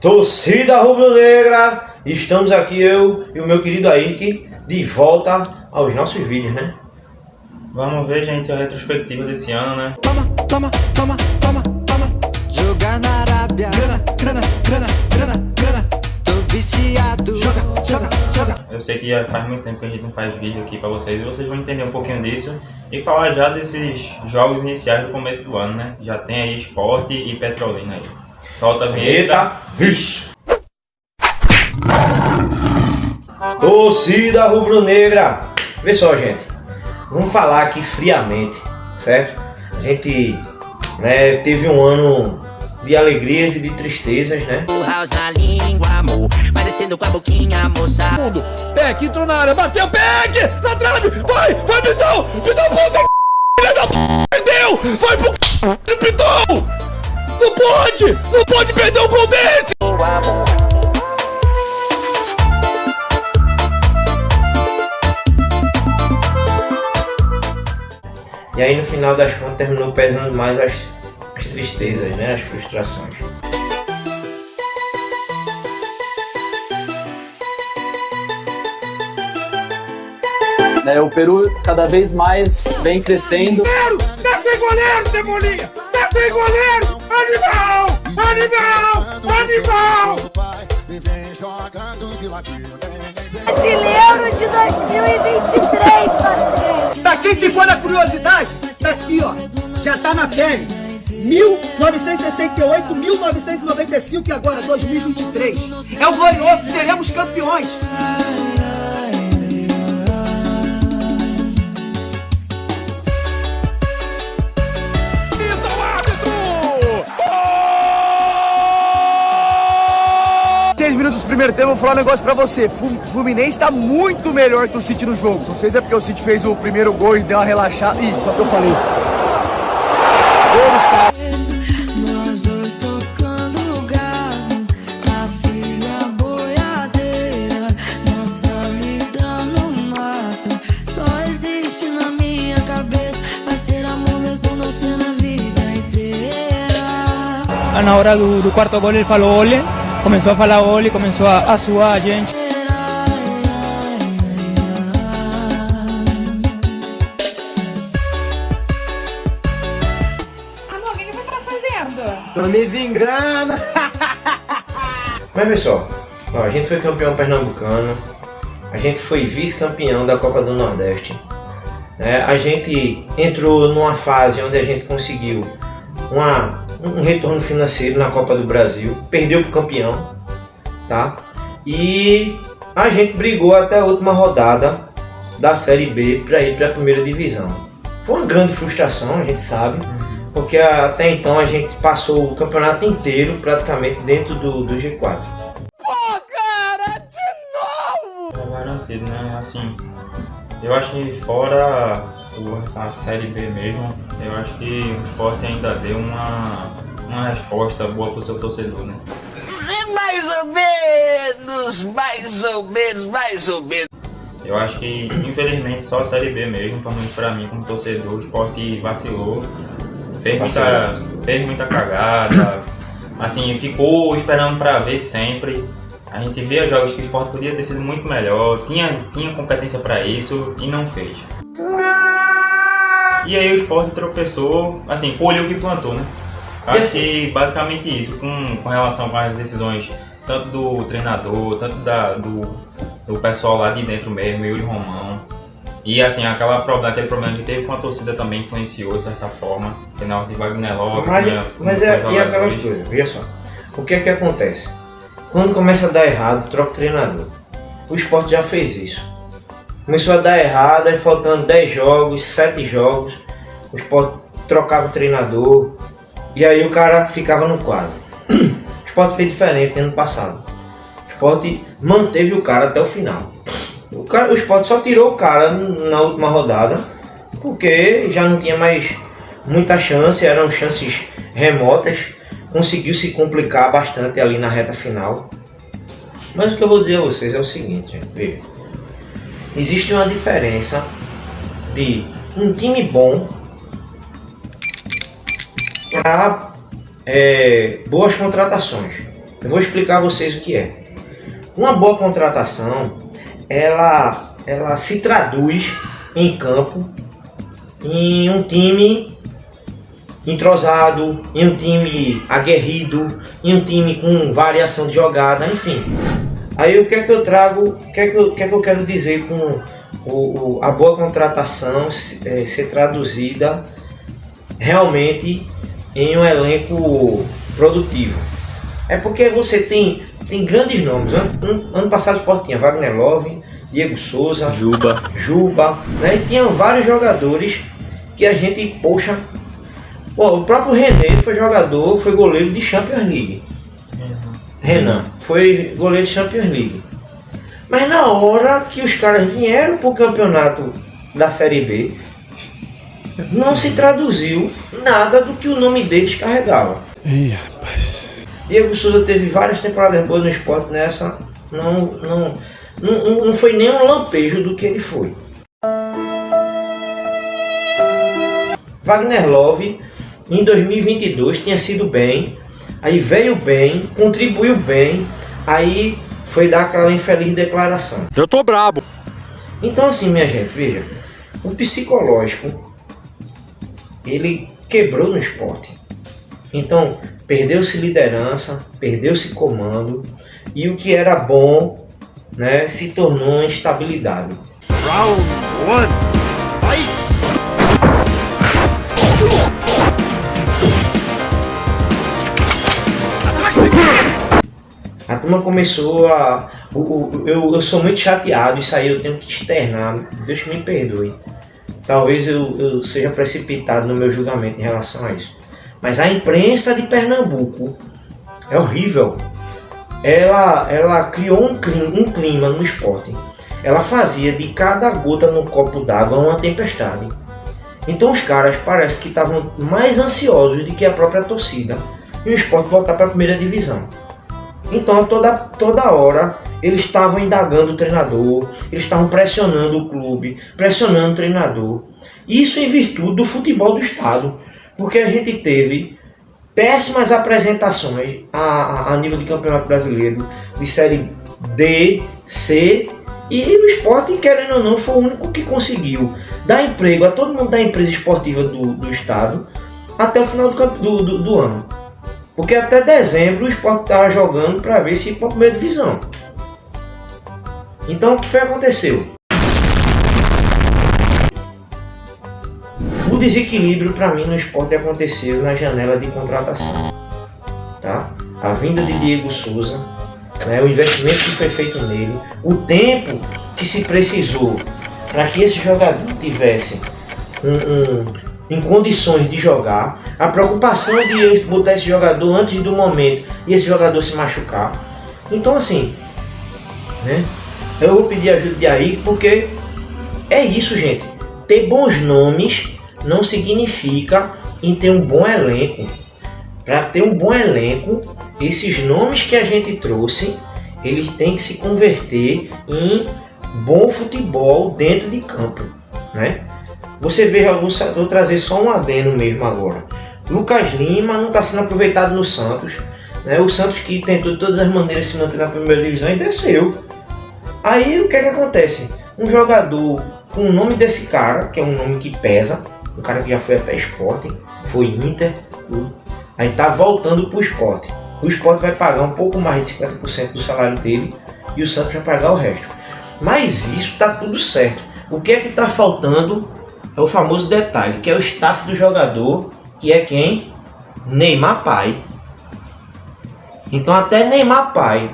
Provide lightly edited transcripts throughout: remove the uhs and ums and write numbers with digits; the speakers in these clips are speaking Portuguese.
Torcida rubro-negra, estamos aqui eu e o meu querido Ayrk de volta aos nossos vídeos, né? Vamos ver, gente, a retrospectiva desse ano, né? Toma. Jogar na Arábia. Grana. Tô viciado. Joga. Eu sei que já faz muito tempo que a gente não faz vídeo aqui pra vocês, e vocês vão entender um pouquinho disso e falar já desses jogos iniciais do começo do ano, né? Já tem aí Sport e Petrolina aí. Solta a vinheta. Eita, vixe! Torcida rubro-negra, vê só, gente, vamos falar aqui friamente, certo? A gente, né, teve um ano de alegrias e de tristezas, né? House na língua, amor. Parecendo com a boquinha, moça. Mundo. Peck, entrou na área, bateu, Peck! Na trave! Vai, Pitão! Pitão, puta que filha da p! Perdeu! Vai pro c... Pitão! Não pode perder um gol desse! E aí no final das contas terminou pesando mais as tristezas, né? As frustrações. O Peru cada vez mais vem crescendo. Desce em goleiro, Cebolinha! Desce em goleiro! Animal! Brasileiro de 2023, Martins. Pra quem ficou na curiosidade, tá aqui, ó. Já tá na pele. 1968, 1995 e agora 2023. É o glorioso, seremos campeões. Isso, árbitro! 6 minutos do primeiro tempo, eu vou falar um negócio pra você. Fluminense tá muito melhor que o City no jogo. Não sei se é porque o City fez o primeiro gol e deu uma relaxada. Ih, só que eu falei. Nós dois tocando galo, a filha boiadeira, nossa vida no mato, só existe na minha cabeça, vai ser amor mesmo não ser na vida inteira. Na hora do quarto gol ele falou ole, começou a falar ole, começou a suar a gente. Tô me vingando! Mas pessoal, ó, a gente foi campeão pernambucano, a gente foi vice-campeão da Copa do Nordeste, né? A gente entrou numa fase onde a gente conseguiu um retorno financeiro na Copa do Brasil, perdeu pro campeão, tá? E a gente brigou até a última rodada da Série B para ir para a primeira divisão. Foi uma grande frustração, a gente sabe. Porque até então a gente passou o campeonato inteiro praticamente dentro do G4. Pô, cara, de novo! Tá garantido, né? Assim, eu acho que fora a Série B mesmo, eu acho que o Sport ainda deu uma resposta boa pro seu torcedor, né? Mais ou menos. Eu acho que, infelizmente, só a Série B mesmo, pra mim como torcedor, o Sport vacilou. Fez muita cagada, assim, ficou esperando pra ver sempre. A gente via jogos que o Sport podia ter sido muito melhor, tinha competência pra isso e não fez. E aí o Sport tropeçou, assim, colheu o que plantou, né? Acho que basicamente isso, com relação com as decisões, tanto do treinador, tanto do pessoal lá de dentro mesmo, Yuri Romão. E assim, aquele problema que teve com a torcida também influenciou de certa forma, final de Wagner Lopes. Mas é aquela coisa, veja só, o que é que acontece? Quando começa a dar errado, troca o treinador. O Sport já fez isso. Começou a dar errado, aí faltando 10 jogos, 7 jogos, o Sport trocava o treinador e aí o cara ficava no quase. O Sport fez diferente no ano passado. O Sport manteve o cara até o final. O Sport só tirou o cara na última rodada porque já não tinha mais muita chance, eram chances remotas, conseguiu se complicar bastante ali na reta final. Mas o que eu vou dizer a vocês é o seguinte, gente, veja. Existe uma diferença de um time bom para boas contratações. Eu vou explicar a vocês o que é. Uma boa contratação, ela se traduz em campo, em um time entrosado, em um time aguerrido, em um time com variação de jogada, enfim. Aí o que é que eu trago, o que é que eu quero dizer com a boa contratação ser traduzida realmente em um elenco produtivo? É porque você tem grandes nomes. Ano passado o Sport tinha Wagner Love, Diego Souza, Juba, né? E tinha vários jogadores que a gente, poxa... Pô, o próprio René foi goleiro de Champions League. Renan foi goleiro de Champions League. Mas na hora que os caras vieram pro campeonato da Série B, não se traduziu nada do que o nome deles carregava. Ih, rapaz. Diego Souza teve várias temporadas boas no Sport, nessa não foi nem um lampejo do que ele foi. Wagner Love em 2022 tinha sido bem, aí veio bem, contribuiu bem, aí foi dar aquela infeliz declaração. Eu tô brabo. Então assim, minha gente, veja, o psicológico ele quebrou no Sport. Então perdeu-se liderança, perdeu-se comando, e o que era bom, né, se tornou instabilidade. Round 1, fight! A turma começou a... Eu sou muito chateado, isso aí eu tenho que externar, Deus que me perdoe. Talvez eu seja precipitado no meu julgamento em relação a isso. Mas a imprensa de Pernambuco é horrível. Ela criou um clima no esporte. Ela fazia de cada gota no copo d'água uma tempestade. Então os caras parece que estavam mais ansiosos do que a própria torcida e o esporte voltar para a primeira divisão. Então toda hora eles estavam indagando o treinador, eles estavam pressionando o clube, pressionando o treinador. Isso em virtude do futebol do estado, porque a gente teve péssimas apresentações a nível de campeonato brasileiro, de série D, C, e o Sport, querendo ou não, foi o único que conseguiu dar emprego a todo mundo da empresa esportiva do estado até o final do ano. Porque até dezembro o Sport estava jogando para ver se ia para a primeira divisão. Então o que foi que aconteceu? O desequilíbrio para mim no Sport aconteceu na janela de contratação. Tá? A vinda de Diego Souza, né, o investimento que foi feito nele, o tempo que se precisou para que esse jogador tivesse em condições de jogar, a preocupação de botar esse jogador antes do momento e esse jogador se machucar. Então assim, né, eu vou pedir ajuda de aí, porque é isso, gente. Ter bons nomes não significa em ter um bom elenco. Para ter um bom elenco, esses nomes que a gente trouxe, eles têm que se converter em bom futebol dentro de campo, né? Você vê, vou trazer só um adendo mesmo agora. Lucas Lima não está sendo aproveitado no Santos, né? O Santos, que tentou de todas as maneiras se manter na primeira divisão, e desceu. Aí o que é que acontece? Um jogador com o nome desse cara, que é um nome que pesa, um cara que já foi até Sporting, foi Inter, aí tá voltando pro Sport. O Sport vai pagar um pouco mais de 50% do salário dele e o Santos vai pagar o resto. Mas isso tá tudo certo. O que é que tá faltando é o famoso detalhe, que é o staff do jogador, que é quem? Neymar pai. Então até Neymar pai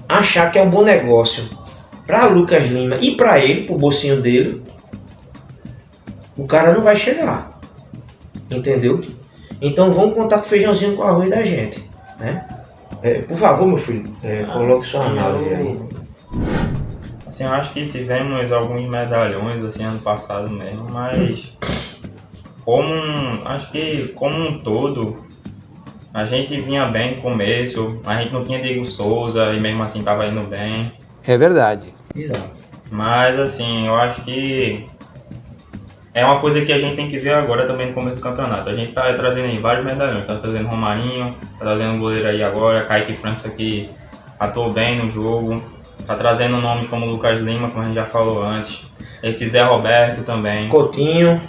achar que é um bom negócio para Lucas Lima e para ele, pro bolsinho dele, o cara não vai chegar. Entendeu? Então vamos contar com o feijãozinho com arroz da gente, né? Por favor, meu filho, coloque sua análise aí. Assim, eu acho que tivemos alguns medalhões assim ano passado mesmo, mas acho que como um todo a gente vinha bem no começo, a gente não tinha Diego Souza e mesmo assim tava indo bem. É verdade. Exato. Mas assim, eu acho que é uma coisa que a gente tem que ver agora também no começo do campeonato. A gente tá trazendo aí vários medalhões, tá trazendo Romarinho, tá trazendo um goleiro aí agora, Kaique França que atuou bem no jogo, tá trazendo nomes como Lucas Lima, como a gente já falou antes, esse Zé Roberto também, Coutinho,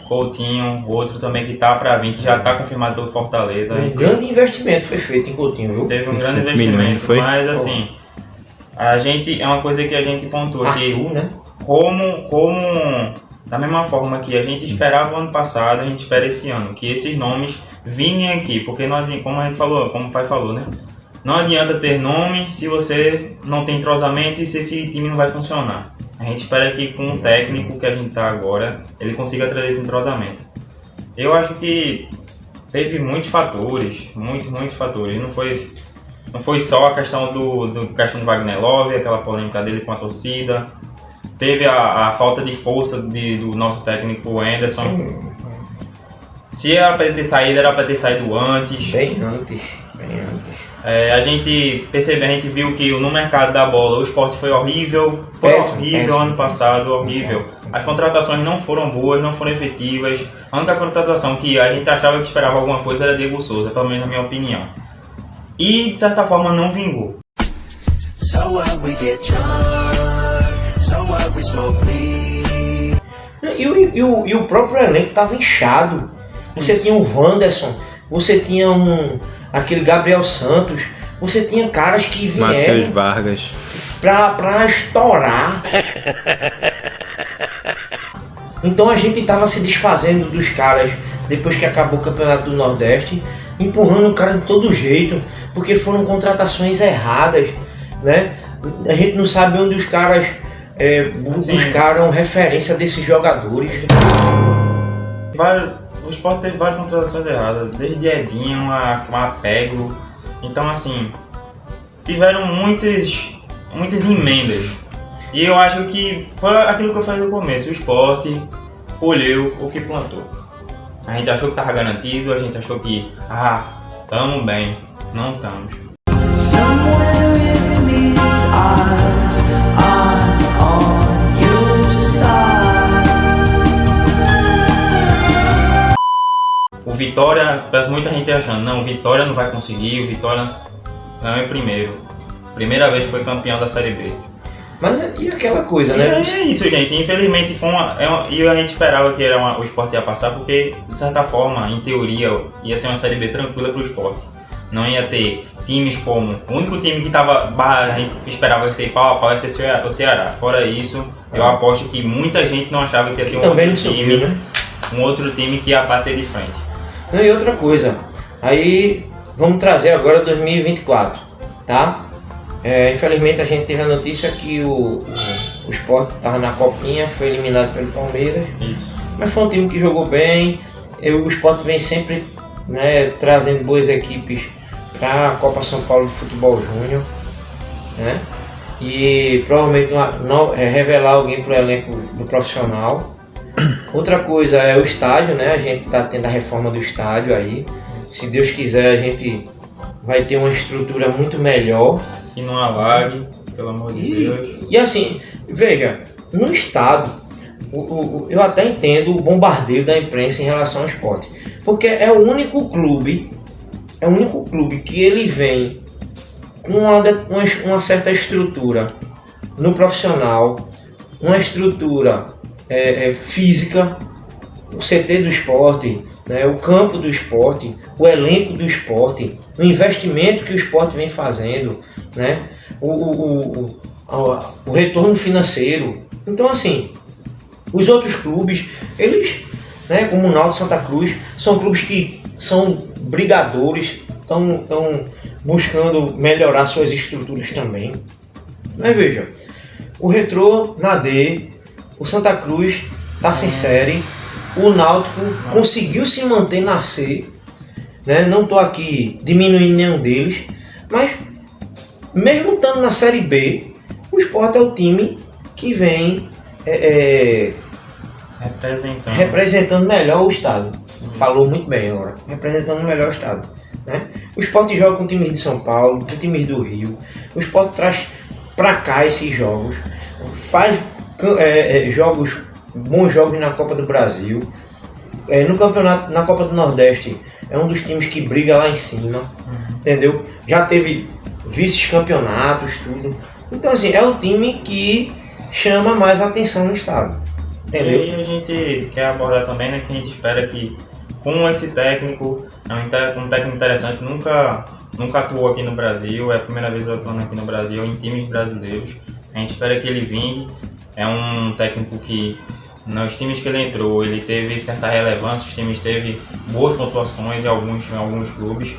outro também que tá pra vir, que já tá confirmado pelo Fortaleza. um grande investimento foi feito em Coutinho, viu? Teve um grande 7 milhões, investimento, foi? mas assim, a gente, é uma coisa que a gente pontua que Arthur, né? como da mesma forma que a gente esperava o ano passado, a gente espera esse ano, que esses nomes vinham aqui, porque não adianta, como a gente falou, como o pai falou, né? Não adianta ter nome se você não tem entrosamento e se esse time não vai funcionar. A gente espera que com o técnico que a gente tá agora, ele consiga trazer esse entrosamento. Eu acho que teve muitos fatores, muitos fatores. Não foi só a questão do questão do Wagner Love, aquela polêmica dele com a torcida. Teve a falta de força do nosso técnico Anderson. Se era para ter saído, era para ter saído antes. Bem antes. A gente percebeu, a gente viu que no mercado da bola o Sport foi horrível. Foi horrível ano passado, horrível. As contratações não foram boas, não foram efetivas. A única contratação que a gente achava que esperava alguma coisa era Diego Souza, pelo menos na minha opinião. E de certa forma não vingou. E o próprio elenco estava inchado. Você tinha o Wanderson, você tinha aquele Gabriel Santos, você tinha caras que vieram Matheus Vargas pra estourar. Então a gente estava se desfazendo dos caras depois que acabou o Campeonato do Nordeste, empurrando o cara de todo jeito, porque foram contratações erradas, né? A gente não sabe onde os caras buscaram referência desses jogadores. O Sport teve várias contratações erradas, desde Edinho a Peglo. Então assim, tiveram muitas emendas. E eu acho que foi aquilo que eu falei no começo, o Sport colheu o que plantou. A gente achou que estava garantido, a gente achou que, estamos bem, não estamos. O Vitória, muita gente achando, não, o Vitória não vai conseguir, o Vitória não é primeiro. Primeira vez que foi campeão da Série B. Mas e aquela coisa, né? É isso, gente. Infelizmente e a gente esperava que o Sport ia passar, porque de certa forma, em teoria, ia ser uma Série B tranquila para o Sport. Não ia ter times como... O único time que a gente esperava que seria pau a pau ia ser o Ceará. Fora isso, eu aposto que muita gente não achava que ia ter um outro time que ia bater de frente. Não, e outra coisa, aí vamos trazer agora 2024, tá? Infelizmente a gente teve a notícia que o Sport estava na Copinha, foi eliminado pelo Palmeiras. Isso. Mas foi um time que jogou bem. O Sport vem sempre, né, trazendo boas equipes para a Copa São Paulo de Futebol Júnior, né? E provavelmente revelar alguém para o elenco do profissional. Outra coisa é o estádio, né? A gente está tendo a reforma do estádio aí. Se Deus quiser, a gente vai ter uma estrutura muito melhor. E não alague, pelo amor de Deus. E assim, veja, no estado, eu até entendo o bombardeio da imprensa em relação ao Sport. Porque é o único clube que ele vem com uma certa estrutura no profissional, uma estrutura física, o CT do Sport, né, o campo do Sport, o elenco do Sport, o investimento que o Sport vem fazendo, né, o retorno financeiro. Então assim, os outros clubes, eles, né, como o Náutico, Santa Cruz, são clubes que são brigadores, estão buscando melhorar suas estruturas também. Mas veja, o Retrô na D, o Santa Cruz está sem série, o Náutico conseguiu se manter na C, né? Não estou aqui diminuindo nenhum deles, mas mesmo estando na Série B, o Sport é o time que vem representando melhor o estado. Falou muito bem agora, representando melhor o estado, né? O Sport joga com times de São Paulo, com times do Rio, o Sport traz para cá esses jogos, faz jogos bons jogos na Copa do Brasil. No campeonato, na Copa do Nordeste, é um dos times que briga lá em cima, entendeu? Já teve vice-campeonatos, tudo. Então assim, é um time que chama mais atenção no estado, entendeu? E aí a gente quer abordar também, né, que a gente espera que com esse técnico, é um técnico interessante, nunca atuou aqui no Brasil, é a primeira vez atuando aqui no Brasil em times brasileiros. A gente espera que ele vingue. É um técnico que nos times que ele entrou, ele teve certa relevância, os times teve boas pontuações em alguns clubes.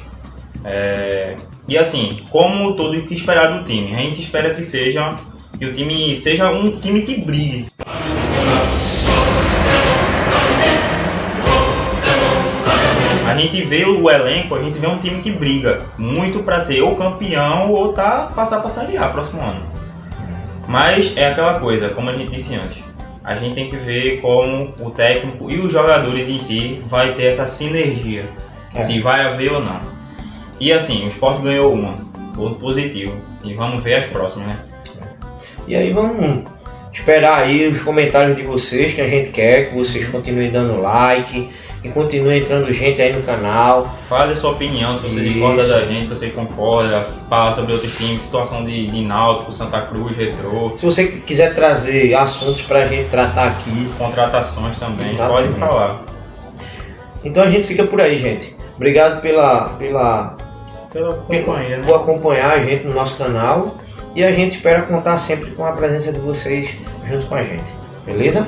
E assim, como todo o que esperar do time, a gente espera que o time seja um time que brigue. A gente vê o elenco, a gente vê um time que briga muito para ser ou campeão ou passar para Série A próximo ano. Mas é aquela coisa, como a gente disse antes, a gente tem que ver como o técnico e os jogadores em si vai ter essa sinergia, se vai haver ou não. E assim, o Sport ganhou ponto positivo, e vamos ver as próximas, né? E aí vamos esperar aí os comentários de vocês, que a gente quer que vocês continuem dando like e continuem entrando gente aí no canal. Fale a sua opinião, se você discorda da gente, se você concorda, fala sobre outros times, situação de Náutico, Santa Cruz, Retrô. Se você quiser trazer assuntos pra gente tratar aqui. Contratações também, Exatamente. Pode falar. Então a gente fica por aí, gente. Obrigado por acompanhar a gente no nosso canal. E a gente espera contar sempre com a presença de vocês junto com a gente. Beleza?